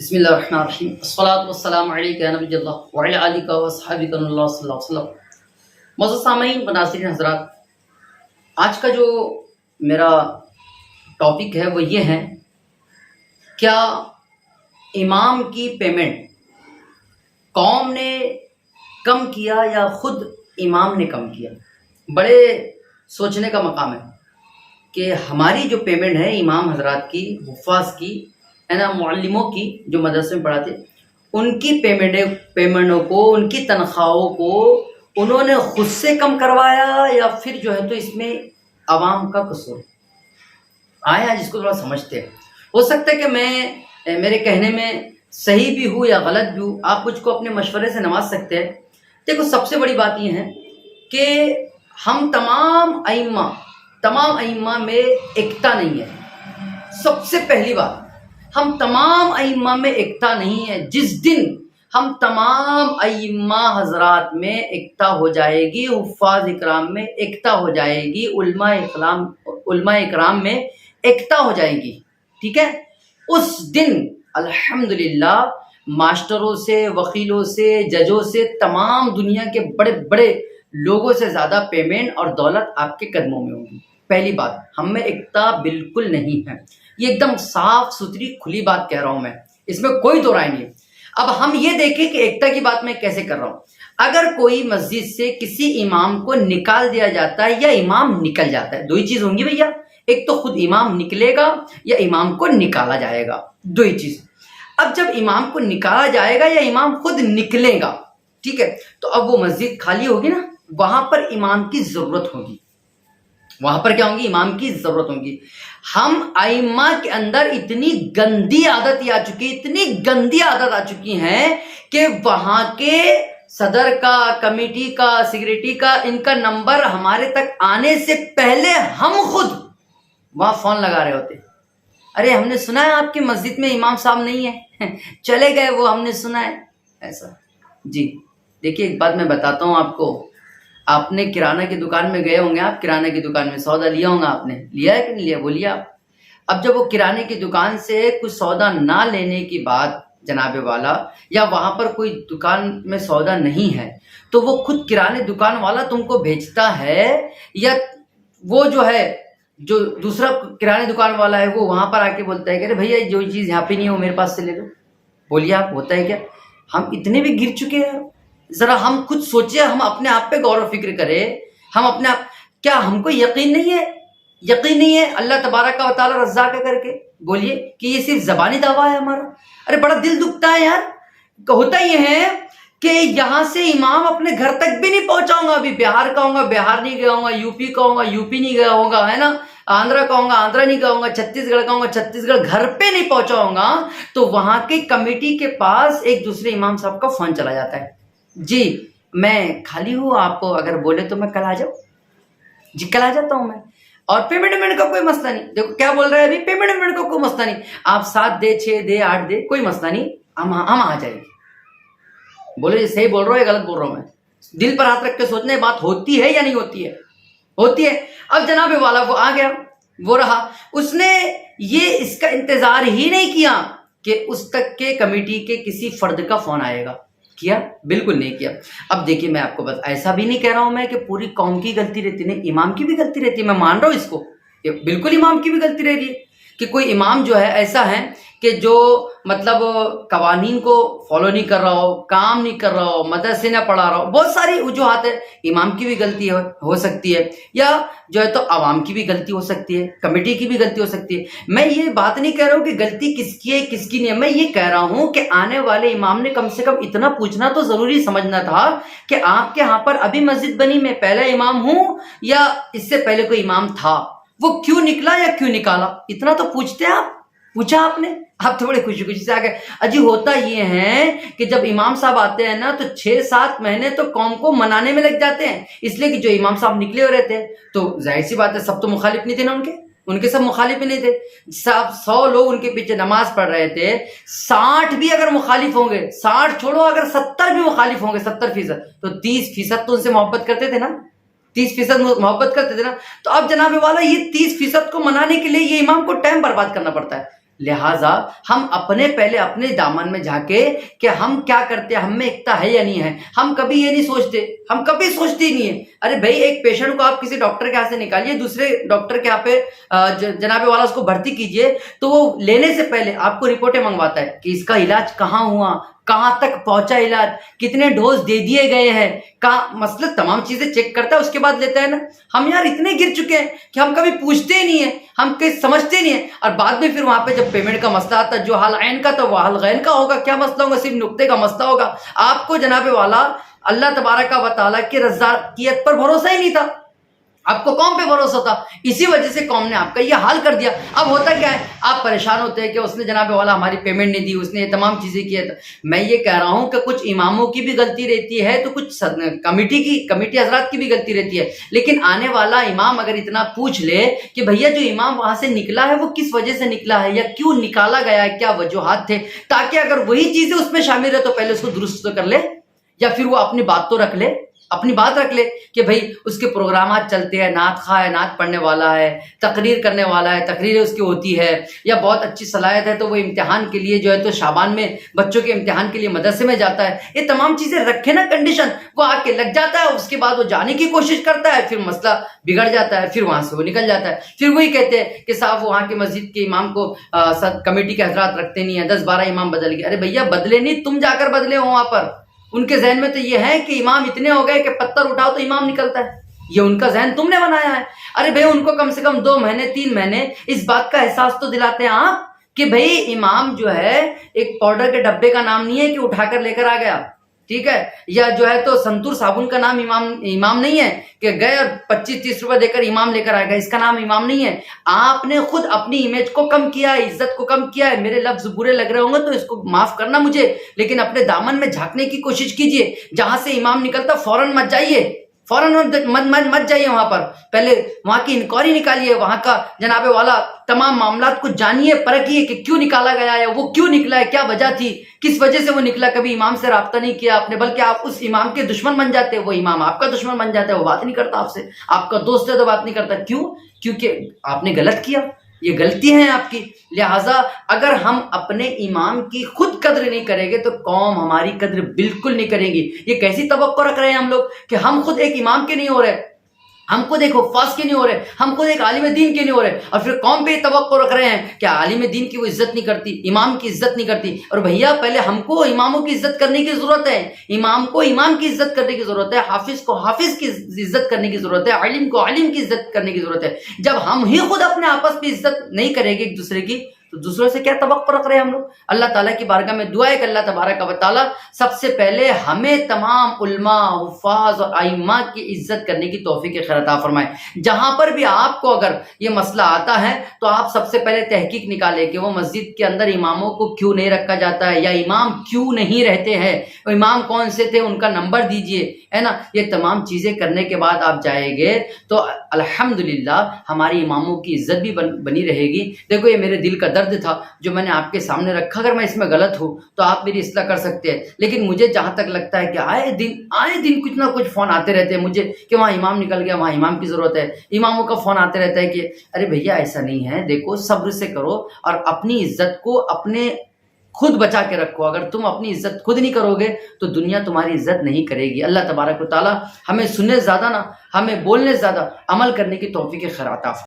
بسم اللہ الرحمن الرحیم الصلاۃ والسلام علیک یا نبی اللہ وعلی آلک و صحابک اللہ صلی اللہ علیہ وسلم۔ معزز سامعین و ناظرین حضرات، آج کا جو میرا ٹاپک ہے وہ یہ ہے، کیا امام کی پیمنٹ قوم نے کم کیا یا خود امام نے کم کیا؟ بڑے سوچنے کا مقام ہے کہ ہماری جو پیمنٹ ہے امام حضرات کی، حفاظ کی ہے نا، معلموں کی جو مدرسے میں پڑھاتے، ان کی پیمنٹوں کو، ان کی تنخواہوں کو انہوں نے خود سے کم کروایا یا پھر جو ہے تو اس میں عوام کا قصور؟ آئے آج اس کو تھوڑا سمجھتے ہیں۔ ہو سکتا ہے کہ میرے کہنے میں صحیح بھی ہوں یا غلط بھی ہوں، آپ مجھ کو اپنے مشورے سے نواز سکتے ہیں۔ دیکھو، سب سے بڑی بات یہ ہے کہ ہم تمام ائمہ میں ایکتا نہیں ہے۔ سب سے پہلی بات، ہم تمام ائمہ میں ایکتا نہیں ہے۔ جس دن ہم تمام ائمہ حضرات میں ایکتا ہو جائے گی، حفاظ اکرام میں ایکتا ہو جائے گی، علماء اکرام میں ایکتا ہو جائے گی، ٹھیک ہے، اس دن الحمدللہ ماسٹروں سے، وکیلوں سے، ججوں سے، تمام دنیا کے بڑے بڑے لوگوں سے زیادہ پیمنٹ اور دولت آپ کے قدموں میں ہوگی۔ پہلی بات، ہم میں ایکتا بالکل نہیں ہے، یہ ایک دم صاف ستھری کھلی بات کہہ رہا ہوں میں، اس میں کوئی دو رائے نہیں۔ اب ہم یہ دیکھیں کہ ایکتا کی بات میں کیسے کر رہا ہوں۔ اگر کوئی مسجد سے کسی امام کو نکال دیا جاتا ہے یا امام نکل جاتا ہے، دو ہی چیز ہوں گی بھیا، ایک تو خود امام نکلے گا یا امام کو نکالا جائے گا، دو ہی چیز۔ اب جب امام کو نکالا جائے گا یا امام خود نکلے گا، ٹھیک ہے، تو اب وہ مسجد خالی ہوگی نا، وہاں پر امام کی ضرورت ہوگی، وہاں پر کیا ہوگی؟ امام کی ضرورت ہوگی۔ ہم ائمہ کے اندر اتنی گندی عادت آ چکی ہیں کہ وہاں کے صدر کا، کمیٹی کا، سیکریٹری کا، ان کا نمبر ہمارے تک آنے سے پہلے ہم خود وہاں فون لگا رہے ہوتے، ارے ہم نے سنا ہے آپ کی مسجد میں امام صاحب نہیں ہے، چلے گئے وہ، ہم نے سنا ہے ایسا۔ جی دیکھیے، ایک بات میں بتاتا ہوں آپ کو، آپ نے کرانہ کی دکان میں گئے ہوں گے، آپ کرانہ کی دکان میں سودا لیا ہوگا، آپ نے لیا ہے کہ نہیں لیا؟ وہ لیا۔ اب جب وہ کرانے کی دکان سے کچھ سودا نہ لینے کی بات جناب والا، یا وہاں پر کوئی دکان میں سودا نہیں ہے، تو وہ خود کرانے دکان والا تم کو بھیجتا ہے، یا وہ جو ہے جو دوسرا کرانے دکان والا ہے وہ وہاں پر آ کے بولتا ہے کہ ارے بھیا جو چیز یہاں پہ نہیں ہے وہ میرے پاس سے لے لو؟ بولیے آپ، ہوتا ہے کیا؟ ہم اتنے بھی گر چکے ہیں، ذرا ہم خود سوچے، ہم اپنے آپ پہ غور و فکر کرے، ہم اپنے آپ، کیا ہم کو یقین نہیں ہے اللہ تبارک و تعالی رزاق کر کے؟ بولیے کہ یہ صرف زبانی دعویٰ ہے ہمارا؟ ارے بڑا دل دکھتا ہے یار۔ ہوتا یہ ہے کہ یہاں سے امام اپنے گھر تک بھی نہیں پہنچاؤں گا، ابھی بہار کا ہوں گا، بہار نہیں گیا ہوں گا، یو پی کا ہوں گا، یو پی نہیں گیا ہوگا، ہے نا، آندھرا کا ہوں گا، آندھرا نہیں گیا ہوں گا، چھتیس گڑھ کا ہوں گا، چھتیس گڑھ گھر پہ نہیں پہنچاؤں گا، تو وہاں کے کمیٹی کے پاس ایک دوسرے امام صاحب کا فون چلا جاتا ہے، جی میں خالی ہوں، آپ اگر بولے تو میں کل آ جاؤں، جی کل آ جاتا ہوں میں، اور پیمنٹ کا کوئی مسئلہ نہیں۔ دیکھو کیا بول رہا ہے ابھی، پیمنٹ کا کوئی مسئلہ نہیں، آپ 7 دے، 6 دے، 8 دے، کوئی مسئلہ نہیں، ہم آ جائیں گے۔ بولے صحیح بول رہا ہوں یا غلط بول رہا ہوں میں؟ دل پر ہاتھ رکھ کے سوچنے بات ہوتی ہے یا نہیں ہوتی ہے؟ ہوتی ہے۔ اب جناب والا وہ آ گیا، وہ رہا، اس نے یہ اس کا انتظار ہی نہیں کیا کہ اس تک کے کمیٹی کے کسی فرد کا فون آئے گا، کیا؟ بالکل نہیں کیا۔ اب دیکھیے، میں آپ کو بس ایسا بھی نہیں کہہ رہا ہوں میں کہ پوری قوم کی غلطی رہتی، نہیں، امام کی بھی غلطی رہتی ہے، میں مان رہا ہوں اس کو، بالکل امام کی بھی غلطی رہ رہی ہے کہ کوئی امام جو ہے ایسا ہے کہ جو مطلب قوانین کو فالو نہیں کر رہا ہو، کام نہیں کر رہا ہو، مدرسے نہ پڑھا رہا ہو، بہت ساری وجوہات ہے، امام کی بھی غلطی ہو سکتی ہے، یا جو ہے تو عوام کی بھی غلطی ہو سکتی ہے، کمیٹی کی بھی غلطی ہو سکتی ہے۔ میں یہ بات نہیں کہہ رہا ہوں کہ غلطی کس کی ہے کس کی نہیں ہے، میں یہ کہہ رہا ہوں کہ آنے والے امام نے کم سے کم اتنا پوچھنا تو ضروری سمجھنا تھا کہ آپ کے ہاں پر ابھی مسجد بنی، میں پہلا امام ہوں یا اس سے پہلے کوئی امام تھا، وہ کیوں نکلا یا کیوں نکالا، اتنا تو پوچھتے ہیں آپ، پوچھا آپ نے؟ آپ تو بڑے خوشی سے آ گئے۔ اجی ہوتا یہ ہے کہ جب امام صاحب آتے ہیں نا تو 6-7 مہینے تو قوم کو منانے میں لگ جاتے ہیں، اس لیے کہ جو امام صاحب نکلے ہوئے رہتے ہیں تو ظاہر سی بات ہے سب تو مخالف نہیں تھے نا، ان کے سب مخالف ہی نہیں تھے، 100 لوگ ان کے پیچھے نماز پڑھ رہے تھے، 60 بھی اگر مخالف ہوں گے، 60 چھوڑو، اگر 70 بھی مخالف ہوں گے، 70% تو 30% تو ان سے محبت کرتے تھے نا، 30% محبت کرتے تھے نا۔ تو اب جناب والا یہ 30% کو منانے کے لیے یہ امام کو ٹائم برباد کرنا پڑتا ہے، لہٰذا ہم پہلے اپنے دامن میں جھانکے کہ ہم کیا کرتے ہیں، ہم میں ایکتا ہے یا نہیں ہے۔ ہم کبھی یہ نہیں سوچتے، ہم کبھی سوچتے ہی نہیں ہے۔ ارے بھائی، ایک پیشنٹ کو آپ کسی ڈاکٹر کے ہاتھ سے نکالیے، دوسرے ڈاکٹر کے یہاں پہ جناب والا اس کو بھرتی کیجئے، تو وہ لینے سے پہلے آپ کو رپورٹیں منگواتا ہے کہ اس کا علاج کہاں ہوا، کہاں تک پہنچا علاج، کتنے ڈوز دے دیے گئے ہیں، مسئلہ تمام چیزیں چیک کرتا ہے، اس کے بعد لیتا ہے نا۔ ہم یار اتنے گر چکے ہیں کہ ہم کبھی پوچھتے ہی نہیں ہیں، ہم کہیں سمجھتے نہیں ہیں، اور بعد میں پھر وہاں پہ جب پیمنٹ کا مسئلہ آتا ہے، جو حال عین کا تو وہ حال غین کا ہوگا۔ کیا مسئلہ ہوگا؟ صرف نقطے کا مسئلہ ہوگا۔ آپ کو جناب والا اللہ تبارک و تعالیٰ کی رضاکیت پر بھروسہ ہی نہیں تھا، آپ کو قوم پہ بھروسہ تھا، اسی وجہ سے قوم نے آپ کا یہ حال کر دیا۔ اب ہوتا کیا ہے، آپ پریشان ہوتے ہیں کہ اس نے جناب والا ہماری پیمنٹ نہیں دی، اس نے یہ تمام چیزیں کی ہے۔ میں یہ کہہ رہا ہوں کہ کچھ اماموں کی بھی غلطی رہتی ہے، تو کچھ کمیٹی حضرات کی بھی غلطی رہتی ہے، لیکن آنے والا امام اگر اتنا پوچھ لے کہ بھیا جو امام وہاں سے نکلا ہے وہ کس وجہ سے نکلا ہے، یا کیوں نکالا گیا ہے، کیا وجوہات تھے، تاکہ اگر وہی چیزیں اس میں شامل ہے تو پہلے اس کو درست کر لے، یا پھر وہ اپنی بات تو رکھ لے، اپنی بات رکھ لے کہ بھائی اس کے پروگرامات چلتے ہیں، نعت خواہ ہے، نعت پڑھنے والا ہے، تقریر کرنے والا ہے، تقریریں اس کی ہوتی ہے، یا بہت اچھی صلاحیت ہے تو وہ امتحان کے لیے جو ہے تو شعبان میں بچوں کے امتحان کے لیے مدرسے میں جاتا ہے۔ یہ تمام چیزیں رکھے نا کنڈیشن، وہ آ کے لگ جاتا ہے، اس کے بعد وہ جانے کی کوشش کرتا ہے، پھر مسئلہ بگڑ جاتا ہے، پھر وہاں سے وہ نکل جاتا ہے۔ پھر وہی کہتے ہیں کہ صاحب وہاں کی مسجد کے امام کو کمیٹی کے حضرات رکھتے نہیں ہیں، 10-12 امام بدل گئے۔ ارے بھیا بدلے نہیں، تم جا کر بدلے ہو وہاں پر۔ ان کے ذہن میں تو یہ ہے کہ امام اتنے ہو گئے کہ پتھر اٹھاؤ تو امام نکلتا ہے، یہ ان کا ذہن تم نے بنایا ہے۔ ارے بھائی ان کو کم سے کم 2 مہینے 3 مہینے اس بات کا احساس تو دلاتے ہیں آپ کہ بھائی امام جو ہے ایک پاؤڈر کے ڈبے کا نام نہیں ہے کہ اٹھا کر لے کر آ گیا، ٹھیک ہے، یا جو ہے تو سنتور صابن کا نام امام نہیں ہے کہ گئے اور 25-30 روپے دے کر امام لے کر آئے گا، اس کا نام امام نہیں ہے۔ آپ نے خود اپنی امیج کو کم کیا ہے، عزت کو کم کیا ہے۔ میرے لفظ برے لگ رہے ہوں گے تو اس کو معاف کرنا مجھے، لیکن اپنے دامن میں جھانکنے کی کوشش کیجئے۔ جہاں سے امام نکلتا فوراً مت جائیے، فوراً مت جائیے وہاں پر، پہلے وہاں کی انکوائری نکالیے، وہاں کا جناب والا تمام معاملات کو جانیے، پرکھیے کہ کیوں نکالا گیا ہے، وہ کیوں نکلا ہے، کیا وجہ تھی، کس وجہ سے وہ نکلا۔ کبھی امام سے رابطہ نہیں کیا آپ نے، بلکہ آپ اس امام کے دشمن بن جاتے، وہ امام آپ کا دشمن بن جاتا ہے، وہ بات نہیں کرتا آپ سے، آپ کا دوست ہے تو بات نہیں کرتا۔ کیوں؟ کیونکہ آپ نے غلط کیا، یہ غلطی ہے آپ کی۔ لہٰذا اگر ہم اپنے امام کی خود قدر نہیں کریں گے تو قوم ہماری قدر بالکل نہیں کرے گی۔ یہ کیسی توقع رکھ رہے ہیں ہم لوگ کہ ہم خود ایک امام کے نہیں ہو رہے، ہم خود ایک حفاظ کے نہیں ہو رہے، ہم خود ایک عالم دین کے نہیں ہو رہے، اور پھر قوم پہ یہ توقع رکھ رہے ہیں کہ عالم دین کی وہ عزت نہیں کرتی، امام کی عزت نہیں کرتی۔ اور بھیا پہلے ہم کو اماموں کی عزت کرنے کی ضرورت ہے، امام کو امام کی عزت کرنے کی ضرورت ہے، حافظ کو حافظ کی عزت کرنے کی ضرورت ہے، عالم کو عالم کی عزت کرنے کی ضرورت ہے۔ جب ہم ہی خود اپنے آپس میں عزت نہیں کریں گے ایک دوسرے کی تو دوسروں سے کیا توقع رکھ رہے ہیں ہم لوگ۔ اللہ تعالیٰ کی بارگاہ میں دعا ہے کہ اللہ تبارک و تعالیٰ سب سے پہلے ہمیں تمام علماء، حفاظ اور ائمہ کی عزت کرنے کی توفیق خیر عطا فرمائے۔ جہاں پر بھی آپ کو اگر یہ مسئلہ آتا ہے تو آپ سب سے پہلے تحقیق نکالیں کہ وہ مسجد کے اندر اماموں کو کیوں نہیں رکھا جاتا ہے، یا امام کیوں نہیں رہتے ہیں، وہ امام کون سے تھے، ان کا نمبر دیجئے، ہے نا۔ یہ تمام چیزیں کرنے کے بعد آپ جائیں گے تو الحمدللہ ہماری اماموں کی عزت بھی بنی رہے گی۔ دیکھو یہ میرے دل کا درد تھا جو میں نے آپ کے سامنے رکھا، اگر میں اس میں غلط ہوں تو آپ میری اصلاح کر سکتے ہیں، لیکن مجھے جہاں تک لگتا ہے کہ آئے دن کچھ نہ کچھ فون آتے رہتے ہیں مجھے کہ وہاں امام نکل گیا، وہاں امام کی ضرورت ہے، اماموں کا فون آتے رہتا ہے کہ ارے بھیا ایسا نہیں ہے، دیکھو صبر سے کرو اور اپنی عزت کو اپنے خود بچا کے رکھو۔ اگر تم اپنی عزت خود نہیں کرو گے تو دنیا تمہاری عزت نہیں کرے گی۔ اللہ تبارک و تعالیٰ ہمیں سننے زیادہ نہ، ہمیں بولنے زیادہ عمل کرنے کی توفیق خیر عطا فرمائے۔